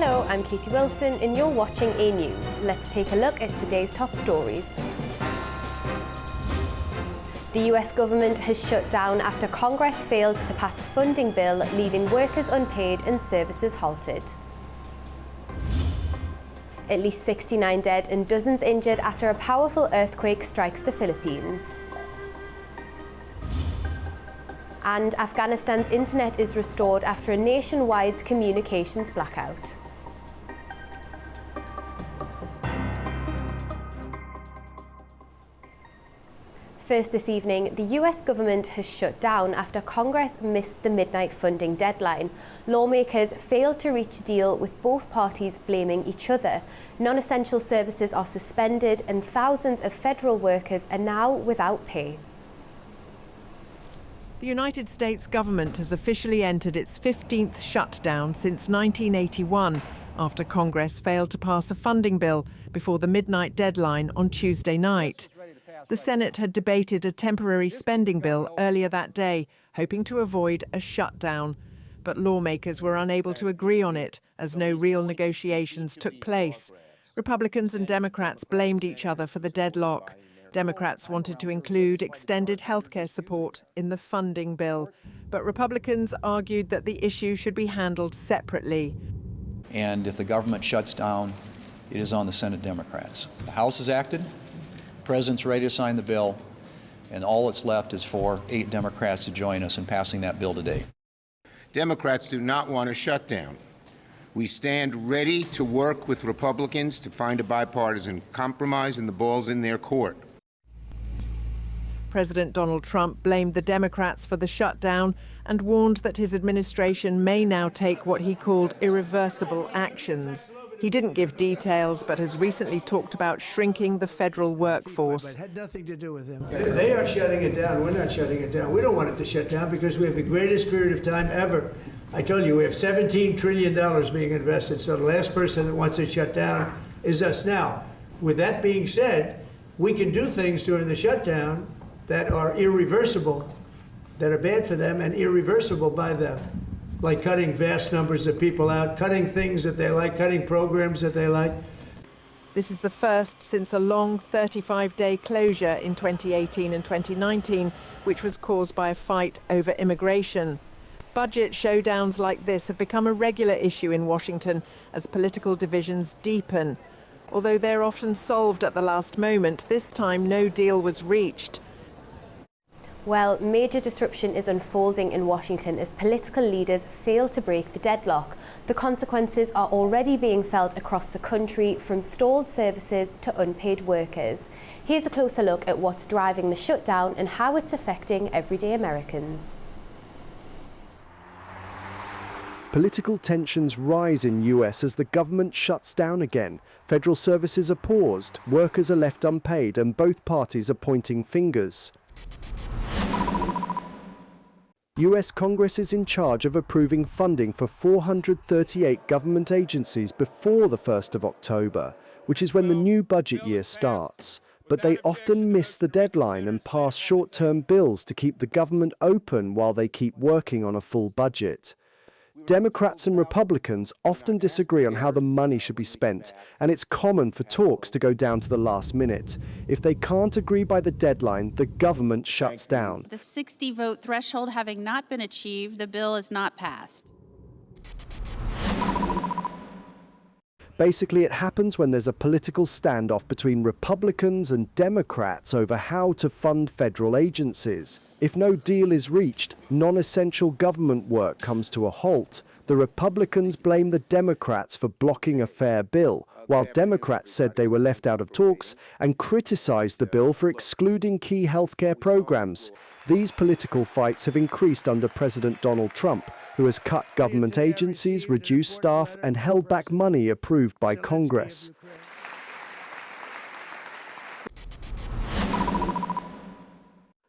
Hello, I'm Katie Wilson and you're watching A News. Let's take a look at today's top stories. The US government has shut down after Congress failed to pass a funding bill, leaving workers unpaid and services halted. At least 69 dead and dozens injured after a powerful earthquake strikes the Philippines. And Afghanistan's internet is restored after a nationwide communications blackout. First this evening, the US government has shut down after Congress missed the midnight funding deadline. Lawmakers failed to reach a deal, with both parties blaming each other. Non-essential services are suspended and thousands of federal workers are now without pay. The United States government has officially entered its 15th shutdown since 1981, after Congress failed to pass a funding bill before the midnight deadline on Tuesday night. The Senate had debated a temporary spending bill earlier that day, hoping to avoid a shutdown. But lawmakers were unable to agree on it, as no real negotiations took place. Republicans and Democrats blamed each other for the deadlock. Democrats wanted to include extended healthcare support in the funding bill, but Republicans argued that the issue should be handled separately. And if the government shuts down, it is on the Senate Democrats. The House has acted, the President's ready to sign the bill, and all that's left is for 8 Democrats to join us in passing that bill today. Democrats do not want a shutdown. We stand ready to work with Republicans to find a bipartisan compromise, and the ball's in their court. President Donald Trump blamed the Democrats for the shutdown and warned that his administration may now take what he called irreversible actions. He didn't give details, but has recently talked about shrinking the federal workforce. It had nothing to do with him. They are shutting it down. We're not shutting it down. We don't want it to shut down because we have the greatest period of time ever. I told you, we have $17 trillion being invested, so the last person that wants it shut down is us now. With that being said, we can do things during the shutdown that are irreversible, that are bad for them and irreversible by them, like cutting vast numbers of people out, cutting things that they like, cutting programs that they like. This is the first since a long 35-day closure in 2018 and 2019, which was caused by a fight over immigration. Budget showdowns like this have become a regular issue in Washington as political divisions deepen. Although they're often solved at the last moment, this time no deal was reached. Well, major disruption is unfolding in Washington as political leaders fail to break the deadlock. The consequences are already being felt across the country, from stalled services to unpaid workers. Here's a closer look at what's driving the shutdown and how it's affecting everyday Americans. Political tensions rise in US as the government shuts down again. Federal services are paused, workers are left unpaid, and both parties are pointing fingers. US Congress is in charge of approving funding for 438 government agencies before the 1st of October, which is when the new budget year starts. But they often miss the deadline and pass short-term bills to keep the government open while they keep working on a full budget. Democrats and Republicans often disagree on how the money should be spent, and it's common for talks to go down to the last minute. If they can't agree by the deadline, the government shuts down. The 60-vote threshold having not been achieved, the bill is not passed. Basically, it happens when there's a political standoff between Republicans and Democrats over how to fund federal agencies. If no deal is reached, non-essential government work comes to a halt. The Republicans blame the Democrats for blocking a fair bill, while Democrats said they were left out of talks and criticized the bill for excluding key healthcare programs. These political fights have increased under President Donald Trump, who has cut government agencies, reduced staff, and held back money approved by Congress.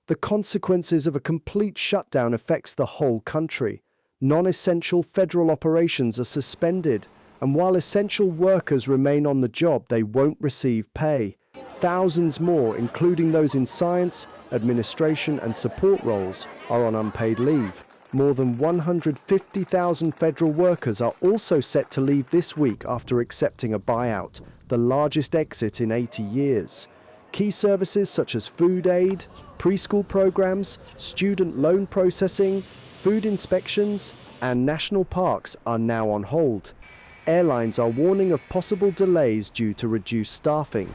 The consequences of a complete shutdown affects the whole country. Non-essential federal operations are suspended, and while essential workers remain on the job, they won't receive pay. Thousands more, including those in science, administration, and support roles, are on unpaid leave. More than 150,000 federal workers are also set to leave this week after accepting a buyout, the largest exit in 80 years. Key services such as food aid, preschool programs, student loan processing, food inspections, and national parks are now on hold. Airlines are warning of possible delays due to reduced staffing.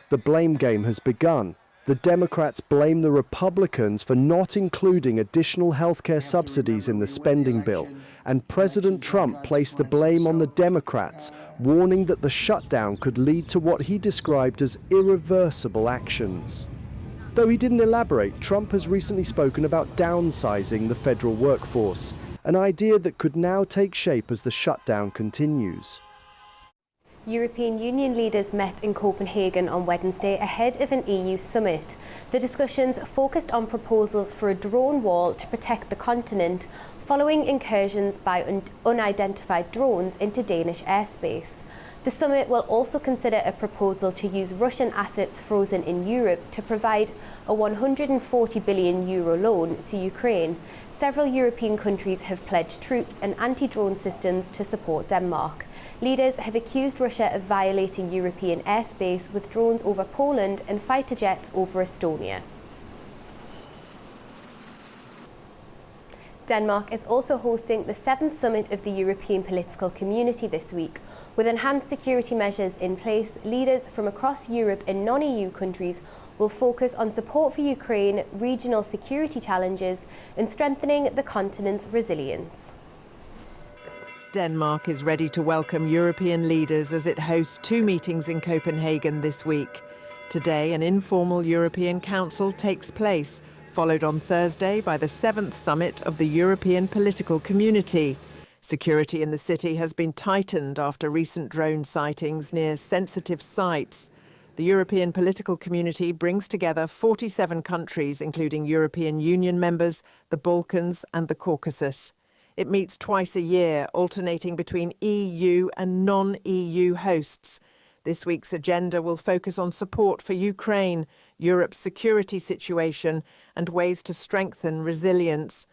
The blame game has begun. The Democrats blame the Republicans for not including additional healthcare subsidies in the spending bill, and President Trump placed the blame on the Democrats, warning that the shutdown could lead to what he described as irreversible actions. Though he didn't elaborate, Trump has recently spoken about downsizing the federal workforce, an idea that could now take shape as the shutdown continues. European Union leaders met in Copenhagen on Wednesday ahead of an EU summit. The discussions focused on proposals for a drone wall to protect the continent following incursions by unidentified drones into Danish airspace. The summit will also consider a proposal to use Russian assets frozen in Europe to provide a €140 billion loan to Ukraine. Several European countries have pledged troops and anti-drone systems to support Denmark. Leaders have accused Russia of violating European airspace with drones over Poland and fighter jets over Estonia. Denmark is also hosting the 7th summit of the European political community this week. With enhanced security measures in place, leaders from across Europe and non-EU countries will focus on support for Ukraine, regional security challenges, and strengthening the continent's resilience. Denmark is ready to welcome European leaders as it hosts 2 meetings in Copenhagen this week. Today, an informal European Council takes place, followed on Thursday by the 7th summit of the European political community. Security in the city has been tightened after recent drone sightings near sensitive sites. The European political community brings together 47 countries, including European Union members, the Balkans and the Caucasus. It meets twice a year, alternating between EU and non-EU hosts. This week's agenda will focus on support for Ukraine, Europe's security situation, and ways to strengthen resilience.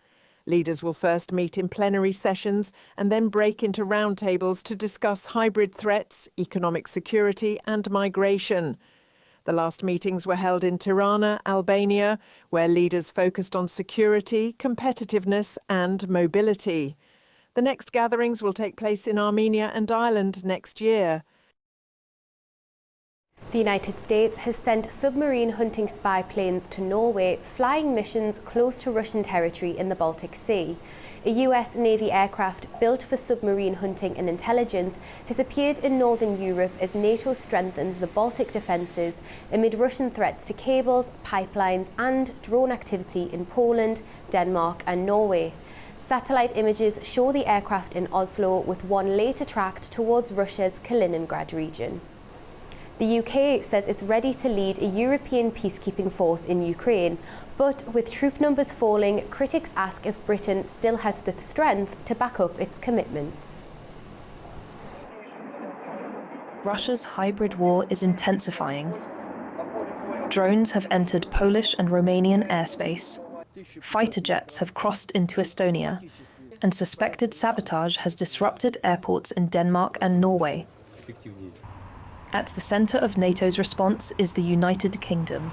Leaders will first meet in plenary sessions and then break into roundtables to discuss hybrid threats, economic security and migration. The last meetings were held in Tirana, Albania, where leaders focused on security, competitiveness and mobility. The next gatherings will take place in Armenia and Ireland next year. The United States has sent submarine hunting spy planes to Norway, flying missions close to Russian territory in the Baltic Sea. A US Navy aircraft built for submarine hunting and intelligence has appeared in northern Europe as NATO strengthens the Baltic defences amid Russian threats to cables, pipelines and drone activity in Poland, Denmark and Norway. Satellite images show the aircraft in Oslo, with one later tracked towards Russia's Kaliningrad region. The UK says it's ready to lead a European peacekeeping force in Ukraine, but with troop numbers falling, critics ask if Britain still has the strength to back up its commitments. Russia's hybrid war is intensifying. Drones have entered Polish and Romanian airspace. Fighter jets have crossed into Estonia, and suspected sabotage has disrupted airports in Denmark and Norway. At the centre of NATO's response is the United Kingdom.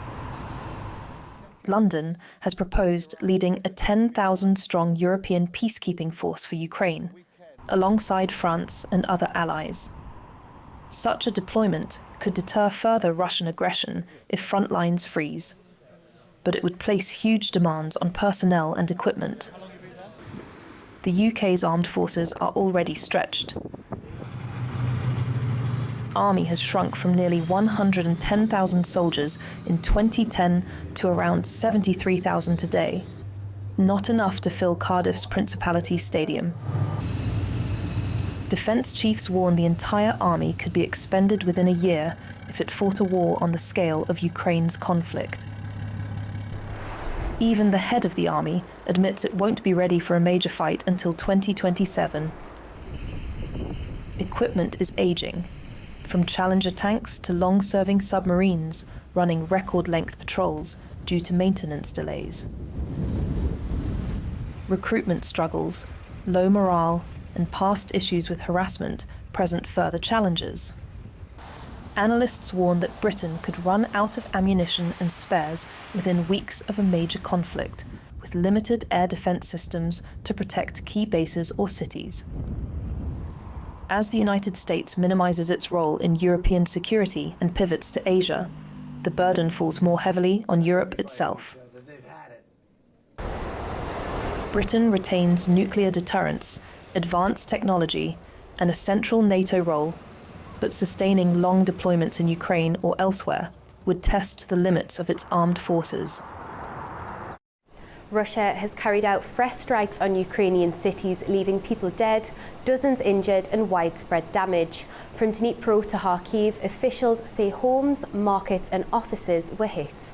London has proposed leading a 10,000-strong European peacekeeping force for Ukraine, alongside France and other allies. Such a deployment could deter further Russian aggression if front lines freeze, but it would place huge demands on personnel and equipment. The UK's armed forces are already stretched. Army has shrunk from nearly 110,000 soldiers in 2010 to around 73,000 today. Not enough to fill Cardiff's Principality Stadium. Defence chiefs warn the entire army could be expended within a year if it fought a war on the scale of Ukraine's conflict. Even the head of the army admits it won't be ready for a major fight until 2027. Equipment is ageing. From Challenger tanks to long-serving submarines, running record-length patrols due to maintenance delays. Recruitment struggles, low morale, and past issues with harassment present further challenges. Analysts warn that Britain could run out of ammunition and spares within weeks of a major conflict, with limited air defence systems to protect key bases or cities. As the United States minimises its role in European security and pivots to Asia, the burden falls more heavily on Europe itself. Britain retains nuclear deterrence, advanced technology, and a central NATO role, but sustaining long deployments in Ukraine or elsewhere would test the limits of its armed forces. Russia has carried out fresh strikes on Ukrainian cities, leaving people dead, dozens injured and widespread damage. From Dnipro to Kharkiv, officials say homes, markets and offices were hit.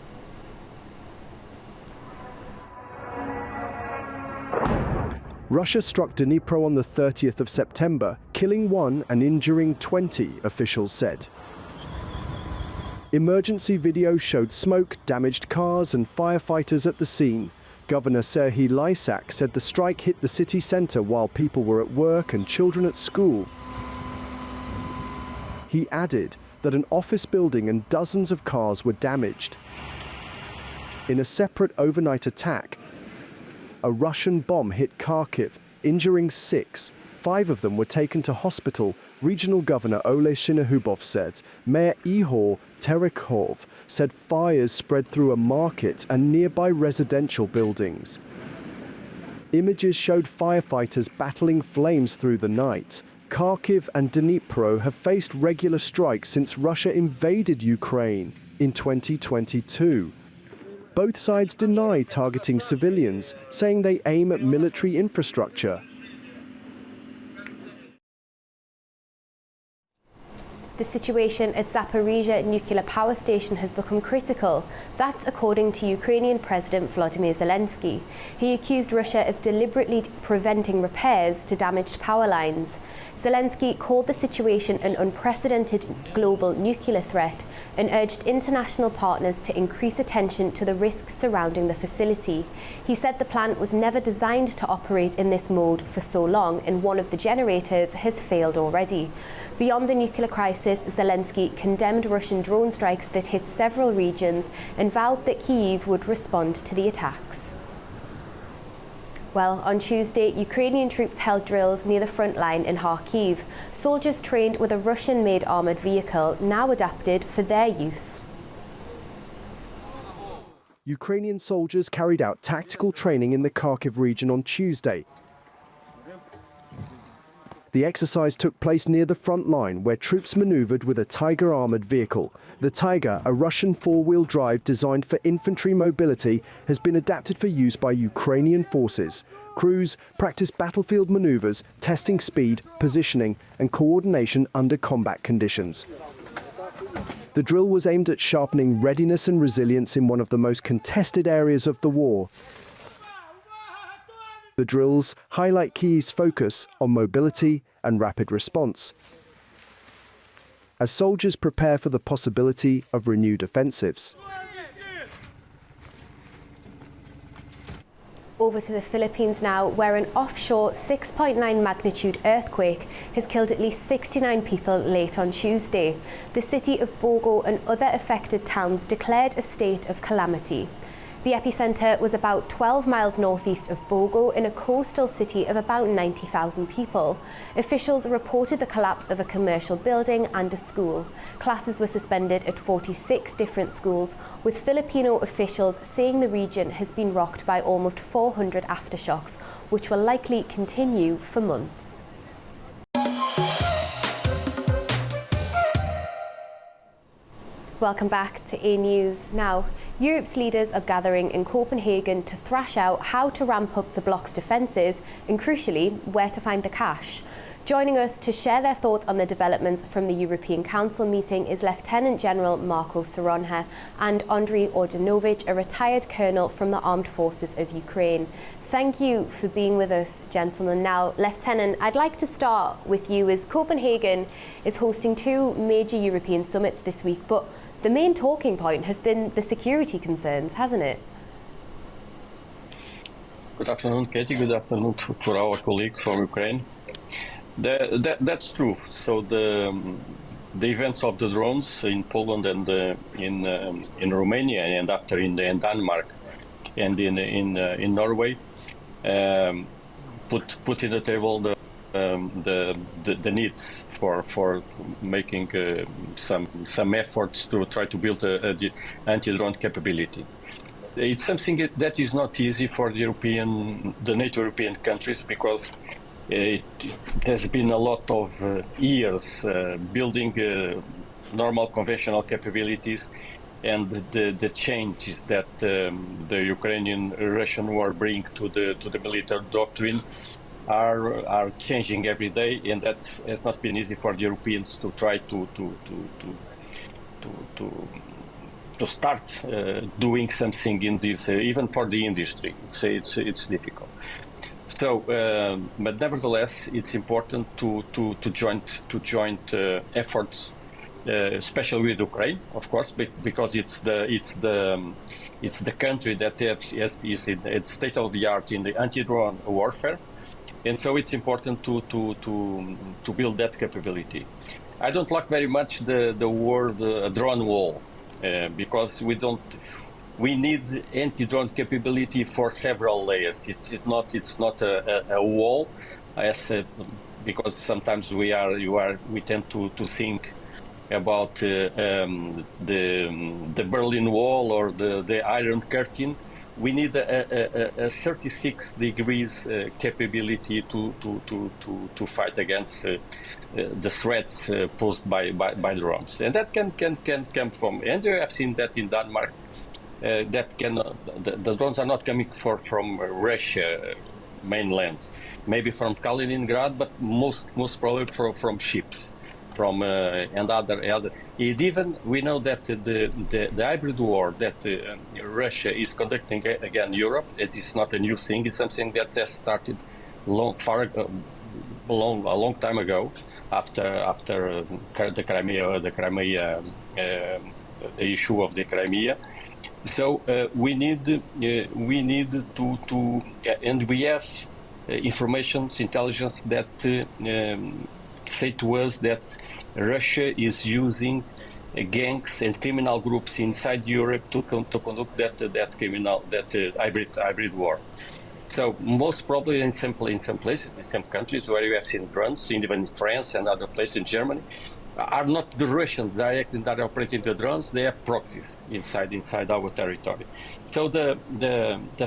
Russia struck Dnipro on the 30th of September, killing 1 and injuring 20, officials said. Emergency video showed smoke, damaged cars and firefighters at the scene. Governor Serhiy Lysak said the strike hit the city centre while people were at work and children at school. He added that an office building and dozens of cars were damaged. In a separate overnight attack, a Russian bomb hit Kharkiv, injuring 6. 5 of them were taken to hospital, Regional Governor Oleh Shinohubov said. Mayor Ihor Terekhov said fires spread through a market and nearby residential buildings. Images showed firefighters battling flames through the night. Kharkiv and Dnipro have faced regular strikes since Russia invaded Ukraine in 2022. Both sides deny targeting civilians, saying they aim at military infrastructure. The situation at Zaporizhzhia nuclear power station has become critical. That's according to Ukrainian President Volodymyr Zelensky. He accused Russia of deliberately preventing repairs to damaged power lines. Zelensky called the situation an unprecedented global nuclear threat and urged international partners to increase attention to the risks surrounding the facility. He said the plant was never designed to operate in this mode for so long, and one of the generators has failed already. Beyond the nuclear crisis, Zelensky condemned Russian drone strikes that hit several regions and vowed that Kyiv would respond to the attacks. Well, on Tuesday, Ukrainian troops held drills near the front line in Kharkiv. Soldiers trained with a Russian-made armoured vehicle, now adapted for their use. Ukrainian soldiers carried out tactical training in the Kharkiv region on Tuesday. The exercise took place near the front line, where troops manoeuvred with a Tiger armoured vehicle. The Tiger, a Russian four-wheel drive designed for infantry mobility, has been adapted for use by Ukrainian forces. Crews practice battlefield manoeuvres, testing speed, positioning and coordination under combat conditions. The drill was aimed at sharpening readiness and resilience in one of the most contested areas of the war. The drills highlight Kyiv's focus on mobility and rapid response, as soldiers prepare for the possibility of renewed offensives. Over to the Philippines now, where an offshore 6.9 magnitude earthquake has killed at least 69 people late on Tuesday. The city of Bogo and other affected towns declared a state of calamity. The epicenter was about 12 miles northeast of Bogo in a coastal city of about 90,000 people. Officials reported the collapse of a commercial building and a school. Classes were suspended at 46 different schools, with Filipino officials saying the region has been rocked by almost 400 aftershocks, which will likely continue for months. Welcome back to A News. Now, Europe's leaders are gathering in Copenhagen to thrash out how to ramp up the bloc's defences and, crucially, where to find the cash. Joining us to share their thoughts on the developments from the European Council meeting is Lieutenant General Marko Soronja and Andriy Ordinovich, a retired colonel from the Armed Forces of Ukraine. Thank you for being with us, gentlemen. Now, Lieutenant, I'd like to start with you, as Copenhagen is hosting two major European summits this week, but the main talking point has been the security concerns, hasn't it? Good afternoon, Katie. Good afternoon to our colleagues from Ukraine. That's true. So the events of the drones in Poland and in Romania and after in Denmark and in Norway put in the table the needs for making some efforts to try to build the anti-drone capability. It's something that is not easy for the NATO European countries, because there's been a lot of years building normal conventional capabilities, and the changes that the Ukrainian-Russian war bring to the military doctrine are changing every day, and that has not been easy for the Europeans to try to start doing something in this, even for the industry. It's difficult. So, but nevertheless, it's important to joint efforts, especially with Ukraine, of course, because it's the country that is in state of the art in the anti-drone warfare, and so it's important to build that capability. I don't like very much the word drone wall, because we need anti-drone capability for several layers. It's not a wall, because sometimes we tend to think about the Berlin Wall or the Iron Curtain. We need a 36 degrees capability to fight against the threats posed by drones, and that can come from. And you have seen that in Denmark. The drones are not coming from Russia mainland, maybe from Kaliningrad, but most probably from ships, and other. And even we know that the hybrid war that Russia is conducting against Europe, it is not a new thing. It's something that has started a long time ago, after the Crimea, the issue of the Crimea. So we need to and we have intelligence that say to us that Russia is using gangs and criminal groups inside Europe to conduct that hybrid war. So most probably in some places, in some countries where you have seen drones, even in France and other places in Germany, are not the Russians directly that are operating the drones. They have proxies inside our territory. So the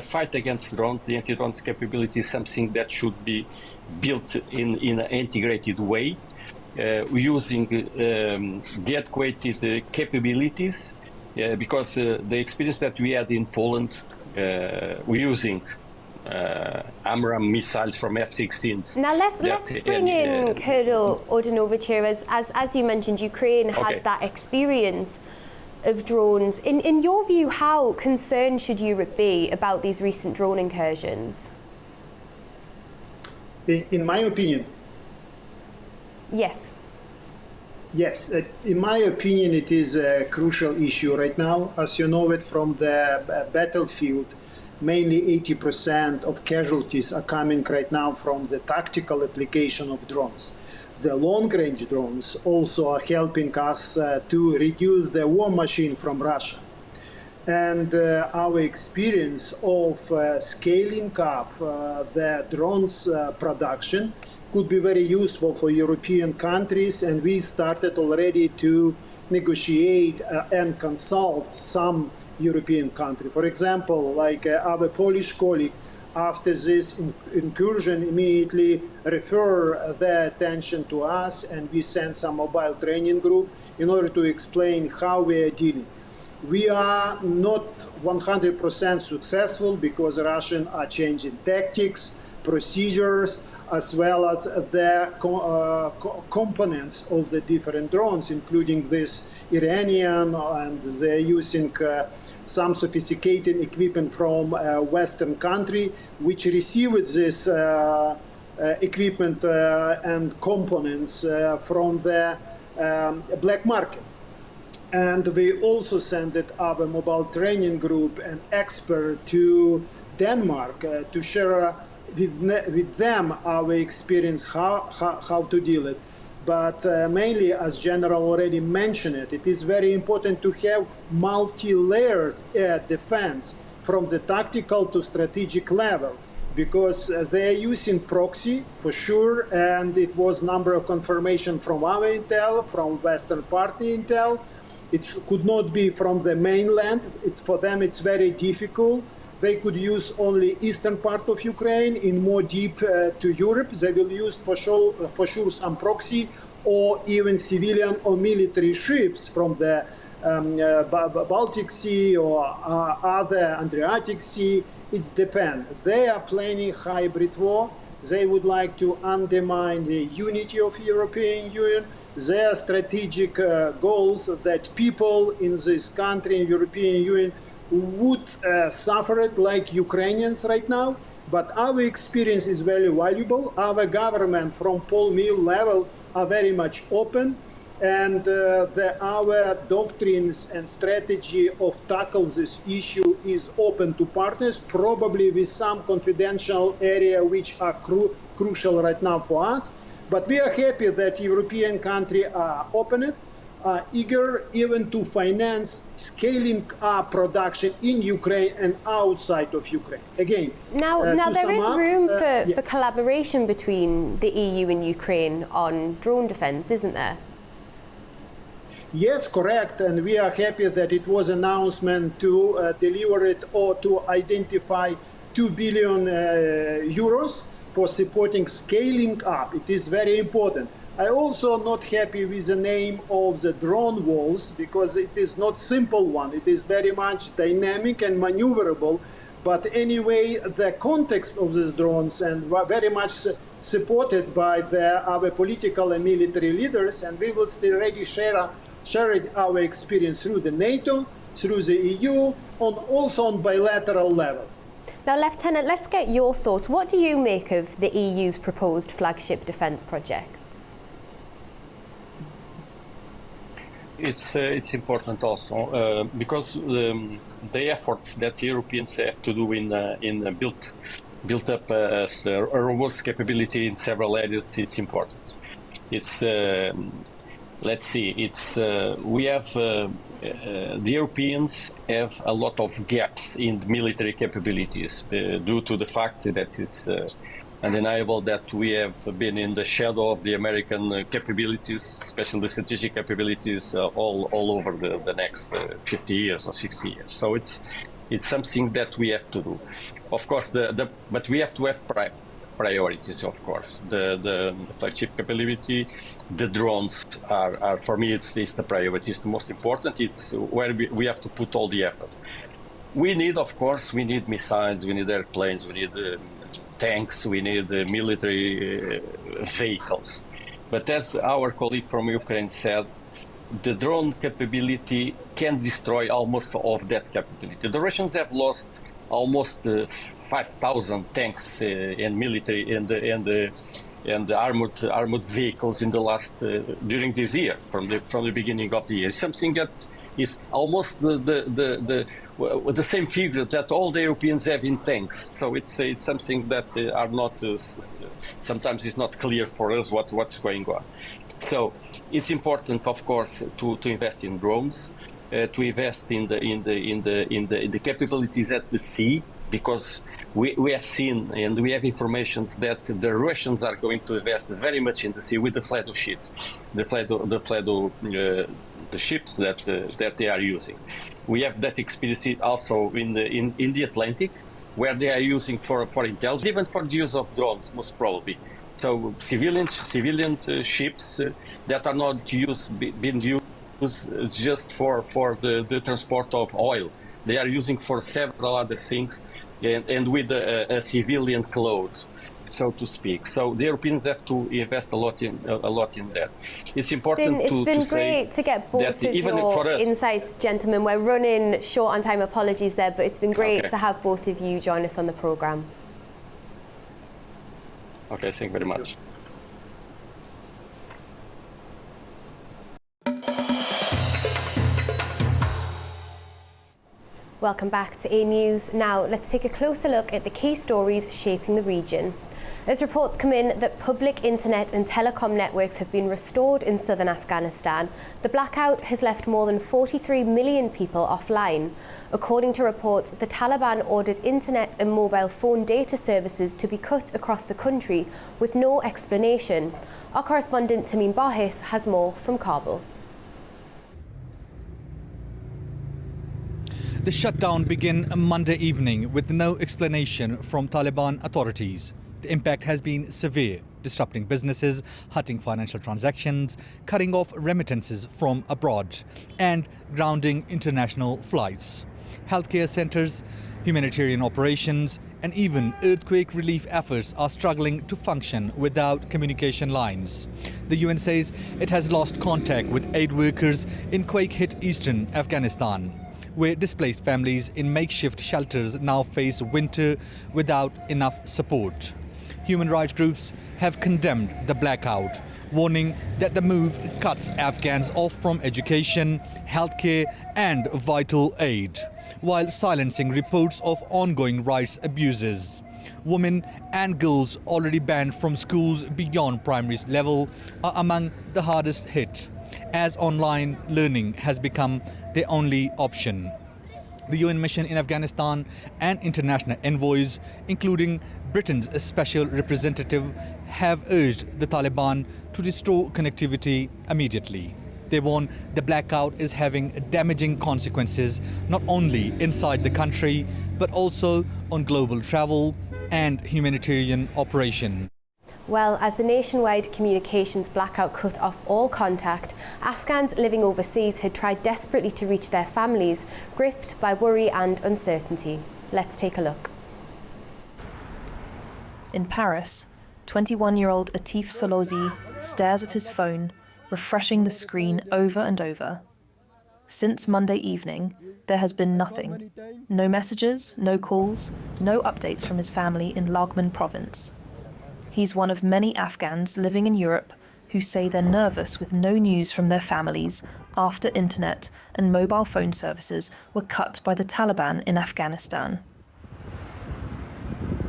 fight against drones, the anti-drones capability, is something that should be built in an integrated way, using the adequate capabilities, because the experience that we had in Poland, using AMRAAM missiles from F-16s. Now let's bring in Colonel Ordinovich here. As you mentioned, Ukraine has that experience of drones. In your view, how concerned should Europe be about these recent drone incursions? In my opinion? Yes. Yes, in my opinion, it is a crucial issue right now. As you know it from the battlefield, mainly 80% of casualties are coming right now from the tactical application of drones. The long-range drones also are helping us to reduce the war machine from Russia. And our experience of scaling up the drones production could be very useful for European countries, and we started already to negotiate and consult some European country. For example, like our Polish colleague, after this incursion, immediately refer their attention to us, and we sent some mobile training group in order to explain how we are dealing. We are not 100% successful because Russians are changing tactics, procedures, as well as the components of the different drones, including this Iranian, and they're using some sophisticated equipment from a Western country, which received this equipment and components from the black market. And we also sent our mobile training group and expert to Denmark to share with them our experience how to deal it. But mainly, as General already mentioned it is very important to have multi-layers defense from the tactical to strategic level, because they're using proxy for sure, and it was number of confirmation from our intel, from Western party intel. It could not be from the mainland. For them, it's very difficult. They could use only eastern part of Ukraine, in more deep to Europe. They will use for sure some proxy, or even civilian or military ships from the Baltic Sea or other Adriatic Sea. It depends. They are planning hybrid war. They would like to undermine the unity of European Union. Their strategic goals that people in this country, in European Union, would suffer it like Ukrainians right now. But our experience is very valuable. Our government from Paul Mill level are very much open, and our doctrines and strategy of tackle this issue is open to partners, probably with some confidential area which are crucial right now for us. But we are happy that European countries are open, are eager even to finance scaling up production in Ukraine and outside of Ukraine. Again, now there is room for collaboration between the EU and Ukraine on drone defense, isn't there? Yes, correct. And we are happy that it was an announcement to deliver it or to identify 2 billion euros for supporting scaling up. It is very important. I also not happy with the name of the drone walls, because it is not simple one. It is very much dynamic and maneuverable. But anyway, the context of these drones and very much supported by our political and military leaders, and we will still ready share our experience through the NATO, through the EU, also on bilateral level. Now, Lieutenant, let's get your thoughts. What do you make of the EU's proposed flagship defence projects? It's important also because the efforts that Europeans have to do in build up a robust capability in several areas, it's important. It's let's see. It's we have the Europeans have a lot of gaps in military capabilities due to the fact that it's undeniable that we have been in the shadow of the American capabilities, especially the strategic capabilities, all over the next 50 years or 60 years. So it's something that we have to do. Of course, but we have to have priorities, of course. The flagship capability, the drones are for me, it's the priority. It's the most important. It's where we have to put all the effort. We need, of course, we need missiles, we need airplanes, we need tanks, we need military vehicles. But as our colleague from Ukraine said, the drone capability can destroy almost all of that capability. The Russians have lost almost 5,000 tanks and military and the armored vehicles in the last during this year, from the beginning of the year. Something that is almost the same figure that all the Europeans have in tanks. So it's something that are not sometimes it's not clear for us what's going on. So it's important, of course, to invest in drones, to invest in the capabilities at the sea, because we have seen and we have information that the Russians are going to invest very much in the sea with the Fledo ship, the ships that they are using. We have that experience also in the Atlantic, where they are using for intelligence, even for the use of drones, most probably. So civilian ships that are not being used just for the transport of oil, They are using for several other things, and with a civilian clothes, so to speak. So the Europeans have to invest a lot in that. It's important It's been say great to get both that of even your for us, insights, gentlemen. We're running short on time, apologies there, but it's been great Okay. to have both of you join us on the programme. Okay, thank you very much. Welcome back to A News. Now, let's take a closer look at the key stories shaping the region. As reports come in that public internet and telecom networks have been restored in southern Afghanistan, the blackout has left more than 43 million people offline. According to reports, the Taliban ordered internet and mobile phone data services to be cut across the country with no explanation. Our correspondent Tamim Bahis has more from Kabul. The shutdown began Monday evening with no explanation from Taliban authorities. The impact has been severe, disrupting businesses, halting financial transactions, cutting off remittances from abroad, and grounding international flights. Healthcare centers, humanitarian operations, and even earthquake relief efforts are struggling to function without communication lines. The UN says it has lost contact with aid workers in quake-hit eastern Afghanistan, where displaced families in makeshift shelters now face winter without enough support. Human rights groups have condemned the blackout, warning that the move cuts Afghans off from education, healthcare and vital aid, while silencing reports of ongoing rights abuses. Women and girls already banned from schools beyond primary level are among the hardest hit, as online learning has become the only option. The UN mission in Afghanistan and international envoys, including Britain's special representative, have urged the Taliban to restore connectivity immediately. They warn the blackout is having damaging consequences not only inside the country, but also on global travel and humanitarian operation. Well, as the nationwide communications blackout cut off all contact, Afghans living overseas had tried desperately to reach their families, gripped by worry and uncertainty. Let's take a look. In Paris, 21-year-old Atif Solosi stares at his phone, refreshing the screen over and over. Since Monday evening, there has been nothing. No messages, no calls, no updates from his family in Laghman province. He's one of many Afghans living in Europe who say they're nervous with no news from their families after internet and mobile phone services were cut by the Taliban in Afghanistan.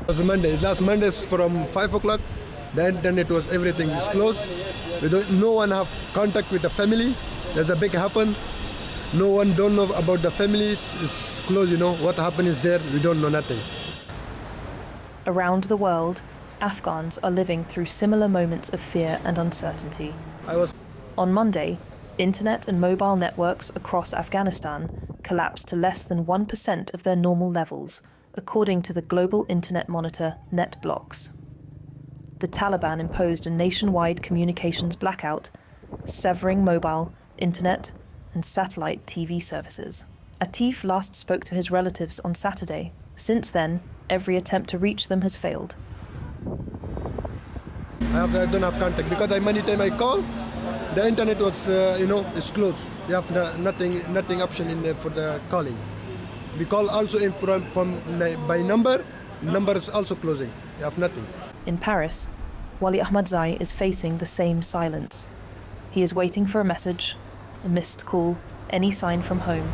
It was Monday. Last Monday from 5 o'clock, the internet was everything is closed. No one have contact with the family. There's a big happen. No one don't know about the family. It's closed, you know. What happened is there. We don't know nothing. Around the world, Afghans are living through similar moments of fear and uncertainty. On Monday, internet and mobile networks across Afghanistan collapsed to less than 1% of their normal levels, according to the global internet monitor NetBlocks. The Taliban imposed a nationwide communications blackout, severing mobile, internet, and satellite TV services. Atif last spoke to his relatives on Saturday. Since then, every attempt to reach them has failed. I don't have contact because many times I call, the internet was, is closed. You have nothing option in there for the calling. We call also by number is also closing. You have nothing. In Paris, Wali Ahmadzai is facing the same silence. He is waiting for a message, a missed call, any sign from home.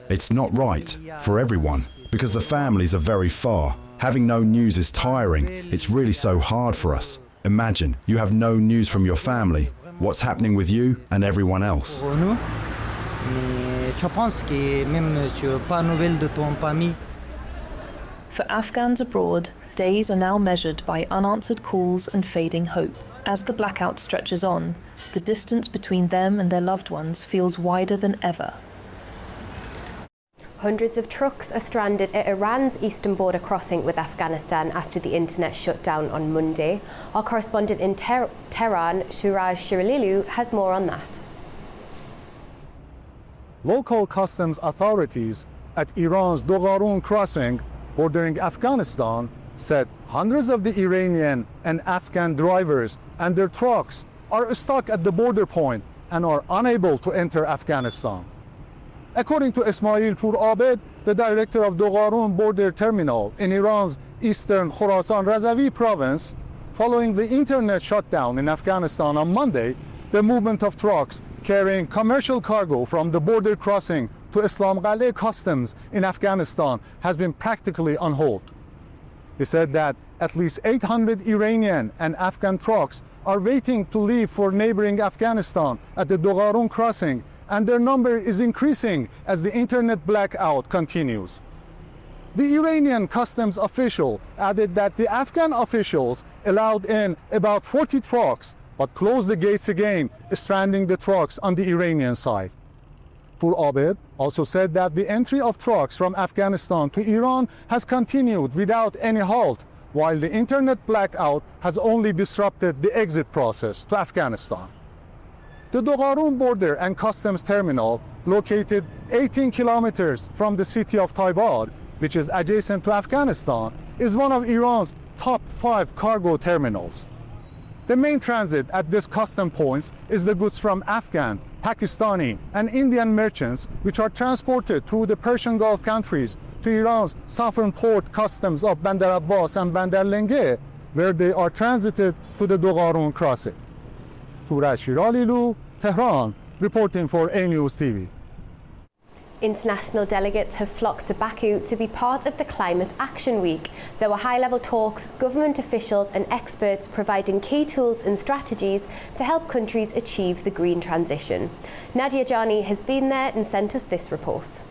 It's not right for everyone because the families are very far. Having no news is tiring. It's really so hard for us. Imagine you have no news from your family. What's happening with you and everyone else? For Afghans abroad, days are now measured by unanswered calls and fading hope. As the blackout stretches on, the distance between them and their loved ones feels wider than ever. Hundreds of trucks are stranded at Iran's eastern border crossing with Afghanistan after the internet shut down on Monday. Our correspondent in Tehran, Shiraj Shiralilu, has more on that. Local customs authorities at Iran's Dogharun crossing bordering Afghanistan said hundreds of the Iranian and Afghan drivers and their trucks are stuck at the border point and are unable to enter Afghanistan. According to Ismail Pur-Abed, the director of Dogharun border terminal in Iran's eastern Khorasan Razavi province, following the internet shutdown in Afghanistan on Monday, the movement of trucks carrying commercial cargo from the border crossing to Islam Qaleh customs in Afghanistan has been practically on hold. He said that at least 800 Iranian and Afghan trucks are waiting to leave for neighboring Afghanistan at the Dogharun crossing, and their number is increasing as the internet blackout continues. The Iranian customs official added that the Afghan officials allowed in about 40 trucks, but closed the gates again, stranding the trucks on the Iranian side. Pur-Abed also said that the entry of trucks from Afghanistan to Iran has continued without any halt, while the internet blackout has only disrupted the exit process to Afghanistan. The Dogharun border and customs terminal, located 18 kilometers from the city of Taibad, which is adjacent to Afghanistan, is one of Iran's top 5 cargo terminals. The main transit at this custom points is the goods from Afghan, Pakistani, and Indian merchants, which are transported through the Persian Gulf countries to Iran's southern port customs of Bandar Abbas and Bandar Lenge, where they are transited to the Dogharun crossing. Shiraj Shiralilu, Tehran, reporting for A News TV. International delegates have flocked to Baku to be part of the Climate Action Week. There were high-level talks, government officials and experts providing key tools and strategies to help countries achieve the green transition. Nadia Jani has been there and sent us this report.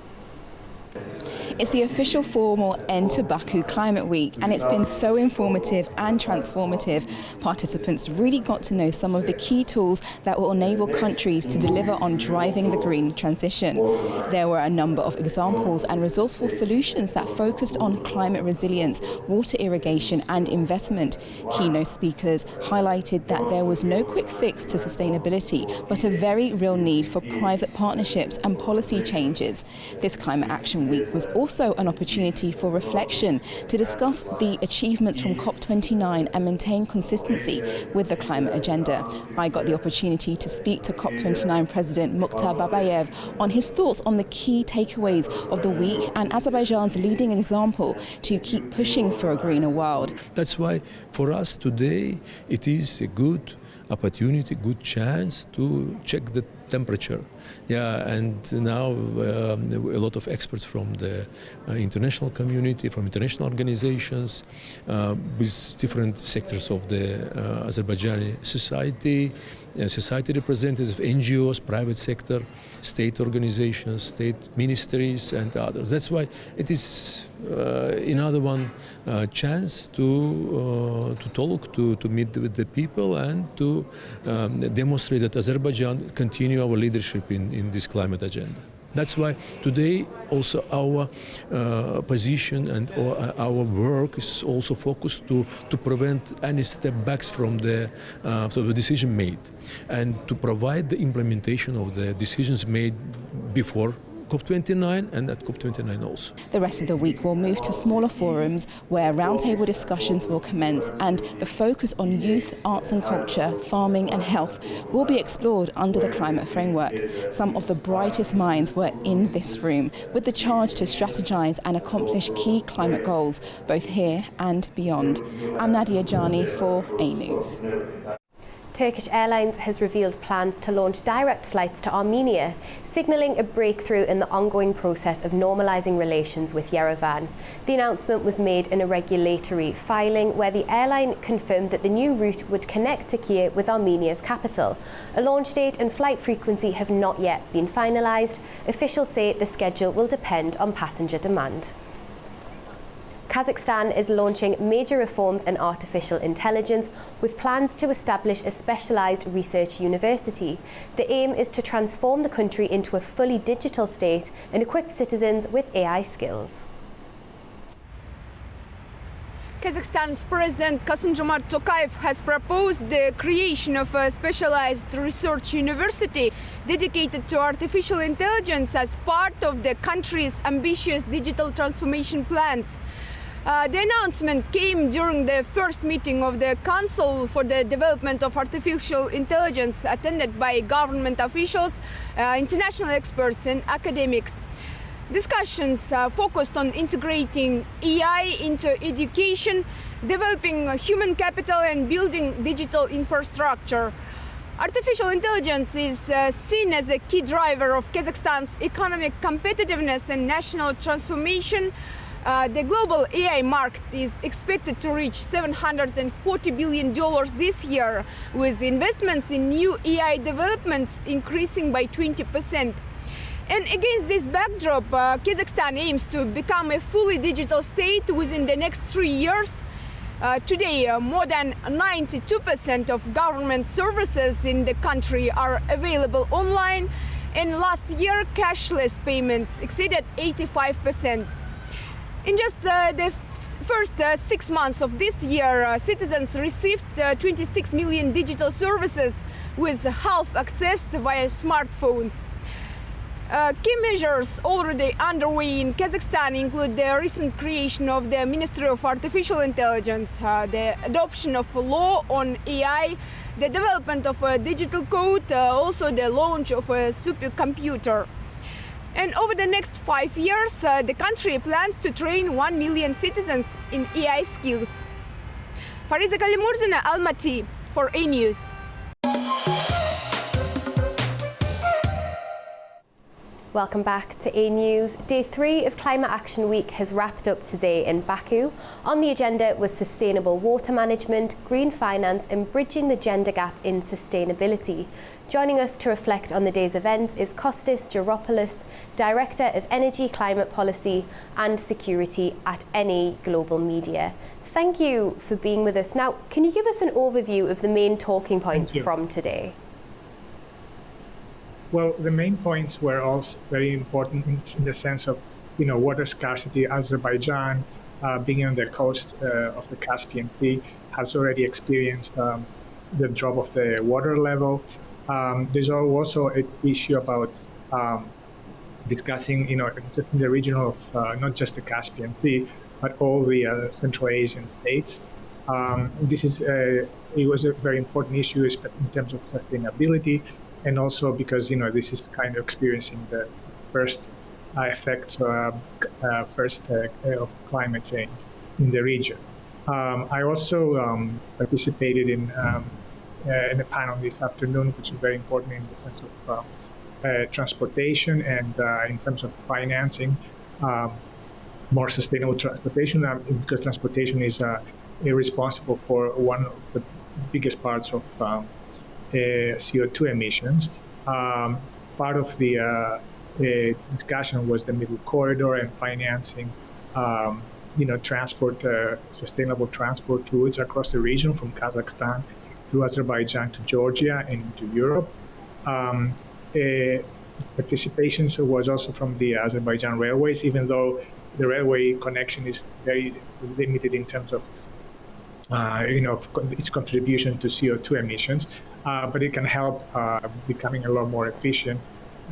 It's the official formal end to Baku Climate Week, and it's been so informative and transformative. Participants really got to know some of the key tools that will enable countries to deliver on driving the green transition. There were a number of examples and resourceful solutions that focused on climate resilience, water irrigation and investment. Keynote speakers highlighted that there was no quick fix to sustainability, but a very real need for private partnerships and policy changes. This Climate Action Week was also an opportunity for reflection to discuss the achievements from COP29 and maintain consistency with the climate agenda. I got the opportunity to speak to COP29 President Mukhtar Babayev on his thoughts on the key takeaways of the week and Azerbaijan's leading example to keep pushing for a greener world. That's why for us today it is a good opportunity, good chance to check the temperature. Yeah, and now a lot of experts from the international community, from international organizations, with different sectors of the Azerbaijani society, society representatives, NGOs, private sector, state organizations, state ministries and others. That's why it is another one chance to talk, to meet with the people and to demonstrate that Azerbaijan continue our leadership in this climate agenda. That's why today also our position and our work is also focused to prevent any step backs from the decision made and to provide the implementation of the decisions made before COP29 and at COP29 also. The rest of the week will move to smaller forums where roundtable discussions will commence, and the focus on youth, arts and culture, farming and health will be explored under the climate framework. Some of the brightest minds were in this room with the charge to strategize and accomplish key climate goals, both here and beyond. I'm Nadia Jani for A News. Turkish Airlines has revealed plans to launch direct flights to Armenia, signalling a breakthrough in the ongoing process of normalising relations with Yerevan. The announcement was made in a regulatory filing where the airline confirmed that the new route would connect Turkey with Armenia's capital. A launch date and flight frequency have not yet been finalised. Officials say the schedule will depend on passenger demand. Kazakhstan is launching major reforms in artificial intelligence with plans to establish a specialised research university. The aim is to transform the country into a fully digital state and equip citizens with AI skills. Kazakhstan's President Kassym-Jomart Tokayev has proposed the creation of a specialized research university dedicated to artificial intelligence as part of the country's ambitious digital transformation plans. The announcement came during the first meeting of the Council for the Development of Artificial Intelligence, attended by government officials, international experts and academics. Discussions focused on integrating AI into education, developing human capital and building digital infrastructure. Artificial intelligence is seen as a key driver of Kazakhstan's economic competitiveness and national transformation. The global AI market is expected to reach $740 billion this year, with investments in new AI developments increasing by 20%. And against this backdrop, Kazakhstan aims to become a fully digital state within the next 3 years. Today, more than 92% of government services in the country are available online, and last year cashless payments exceeded 85%. In just the first 6 months of this year, citizens received 26 million digital services, with half accessed via smartphones. Key measures already underway in Kazakhstan include the recent creation of the Ministry of Artificial Intelligence, the adoption of a law on AI, the development of a digital code, also the launch of a supercomputer. And over the next 5 years, the country plans to train 1 million citizens in AI skills. Fariza Kalimurzina, Almaty, for A News. Welcome back to A News. Day 3 of Climate Action Week has wrapped up today in Baku. On the agenda was sustainable water management, green finance and bridging the gender gap in sustainability. Joining us to reflect on the day's events is Kostis Geropoulos, Director of Energy, Climate Policy and Security at NA Global Media. Thank you for being with us. Now, can you give us an overview of the main talking points from today? Well, the main points were also very important in the sense of, water scarcity. Azerbaijan, being on the coast of the Caspian Sea, has already experienced the drop of the water level. There's also an issue about discussing, just in the region of not just the Caspian Sea, but all the Central Asian states. It was a very important issue in terms of sustainability. And also because, this is kind of experiencing the first effects of climate change in the region. I also participated in a panel this afternoon, which is very important in the sense of transportation and in terms of financing more sustainable transportation, because transportation is responsible for one of the biggest parts of CO2 emissions. Part of the discussion was the middle corridor and financing, sustainable transport routes across the region from Kazakhstan through Azerbaijan to Georgia and into Europe. Participation was also from the Azerbaijan Railways, even though the railway connection is very limited in terms of its contribution to CO2 emissions. But it can help becoming a lot more efficient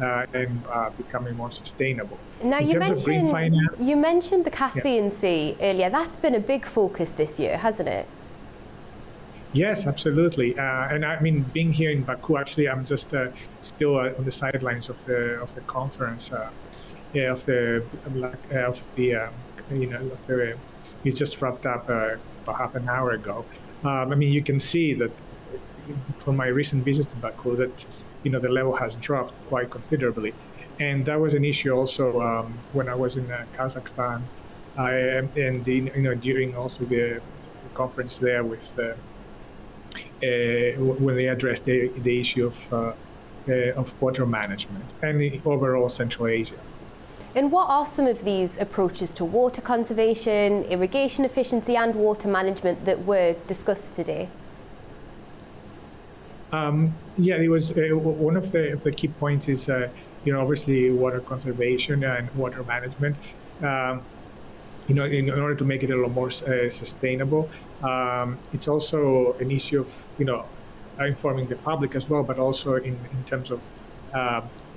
and becoming more sustainable. Now, you mentioned the Caspian Sea earlier. That's been a big focus this year, hasn't it? Yes, absolutely. And I mean, being here in Baku, actually, I'm just still on the sidelines of the conference. It just wrapped up about half an hour ago. You can see that from my recent visit to Baku that the level has dropped quite considerably, and that was an issue also when I was in Kazakhstan, and during also the conference there with when they addressed the issue of water management and the overall Central Asia. And what are some of these approaches to water conservation, irrigation efficiency and water management that were discussed today? It was one of the key points is obviously water conservation and water management. In order to make it a little more sustainable, it's also an issue of informing the public as well, but also in terms of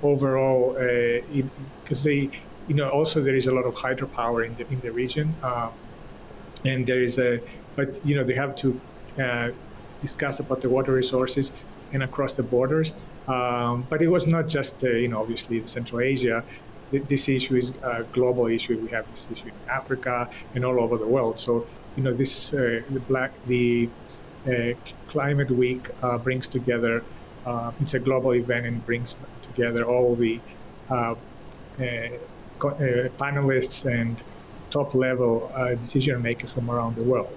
overall, because also there is a lot of hydropower in the region, and there is but they have to discuss about the water resources and across the borders. But it was not just, obviously in Central Asia. This issue is a global issue. We have this issue in Africa and all over the world. So, this the Climate Week brings together. It's a global event and brings together all the panelists and top-level decision makers from around the world.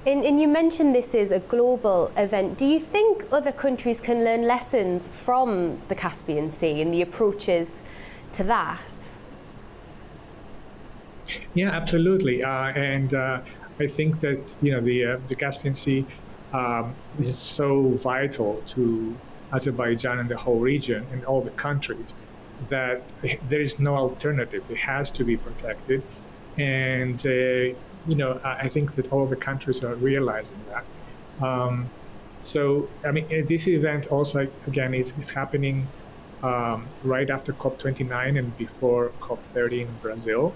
And you mentioned this is a global event. Do you think other countries can learn lessons from the Caspian Sea and the approaches to that? Yeah, absolutely. And I think that the Caspian Sea is so vital to Azerbaijan and the whole region and all the countries that there is no alternative. It has to be protected, and I think that all the countries are realizing that. This event also again is happening right after COP29 and before COP30 in Brazil.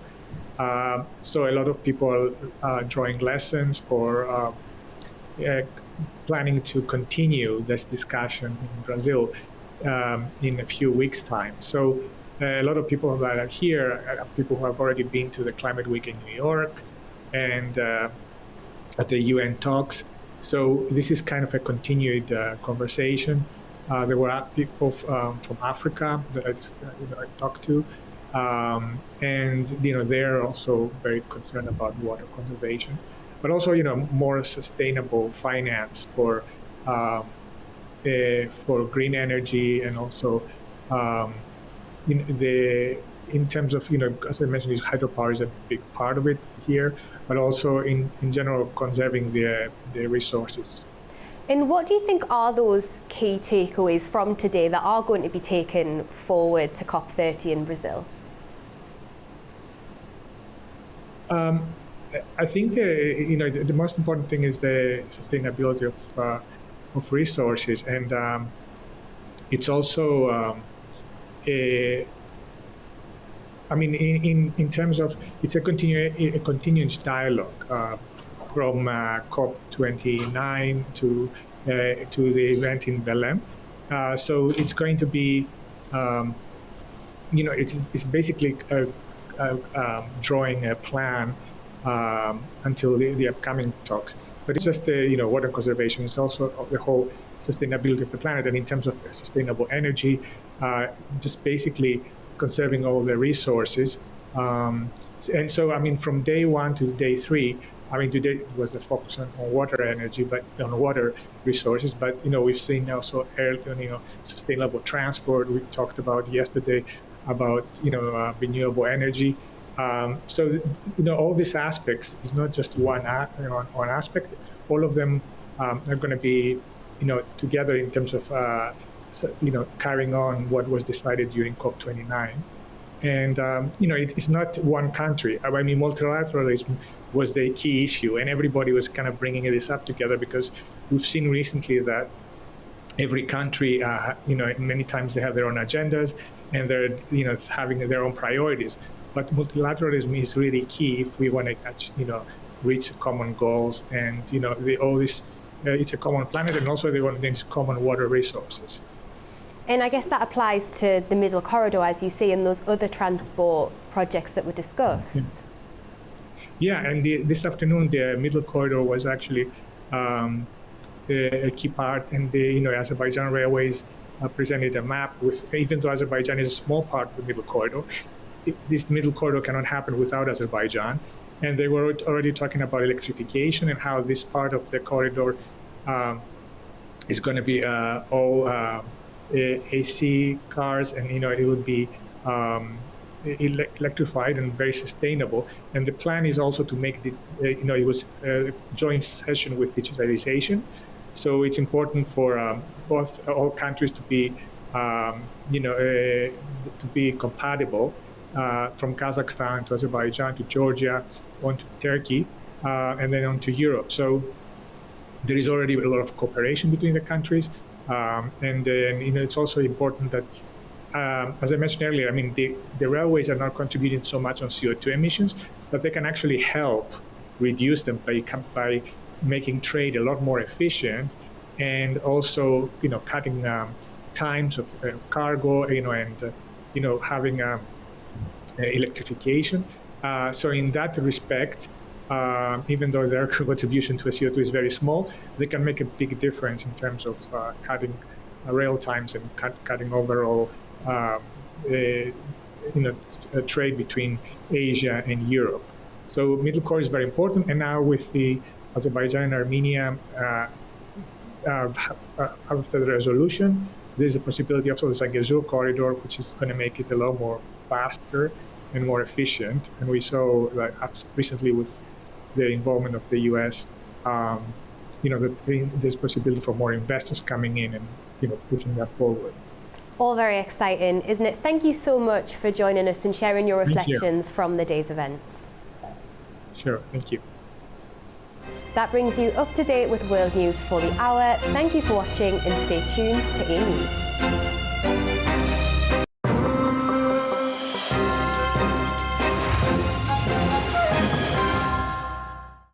So a lot of people are drawing lessons or planning to continue this discussion in Brazil in a few weeks' time. So a lot of people that are here are people who have already been to the Climate Week in New York and at the UN talks. So this is kind of a continued conversation. There were people from Africa that I talked to, and they're also very concerned about water conservation, but also more sustainable finance for green energy, and also in terms of as I mentioned, hydropower is a big part of it here, but also in general conserving the resources. And what do you think are those key takeaways from today that are going to be taken forward to COP30 in Brazil? I think the most important thing is the sustainability of resources, and it's also in terms of it's a continuous dialogue from COP29 to the event in Belém. So it's going to be, it's basically drawing a plan until the upcoming talks. But it's just water conservation. It's also the whole sustainability of the planet, and in terms of sustainable energy, just basically conserving all the resources. And so, from day one to day three, today was the focus on water energy, but on water resources. But we've seen also sustainable transport. We talked about yesterday about renewable energy. So all these aspects is not just one aspect. All of them are going to be together in terms of carrying on what was decided during COP29. And it's not one country. Multilateralism was the key issue, and everybody was kind of bringing this up together, because we've seen recently that every country, many times they have their own agendas and they're having their own priorities. But multilateralism is really key if we want to reach common goals, and all this. It's a common planet, and also they want these common water resources. And I guess that applies to the Middle Corridor, as you see, and those other transport projects that were discussed. Yeah, and this afternoon the Middle Corridor was actually a key part, and Azerbaijan Railways presented a map with, even though Azerbaijan is a small part of the Middle Corridor, this Middle Corridor cannot happen without Azerbaijan. And they were already talking about electrification and how this part of the corridor is going to be all AC cars, and it would be electrified and very sustainable. And the plan is also to make the, it was a joint session with digitalization. So it's important for all countries to be, to be compatible, from Kazakhstan to Azerbaijan to Georgia, on to Turkey, and then on to Europe. So there is already a lot of cooperation between the countries, and then it's also important that, as I mentioned earlier, I mean the railways are not contributing so much on CO2 emissions, but they can actually help reduce them by making trade a lot more efficient, and also cutting times of cargo, and having electrification. So in that respect, even though their contribution to CO2 is very small, they can make a big difference in terms of cutting rail times and cutting overall trade between Asia and Europe. So middle core is very important, and now with the Azerbaijan and Armenia after the resolution, there's a possibility of the Zangezur corridor, which is going to make it a lot more faster and more efficient. And we saw recently with the involvement of the U.S., that there's possibility for more investors coming in and pushing that forward. All very exciting, isn't it? Thank you so much for joining us and sharing your reflections from the day's events. Sure, thank you. That brings you up to date with world news for the hour. Thank you for watching and stay tuned to A News.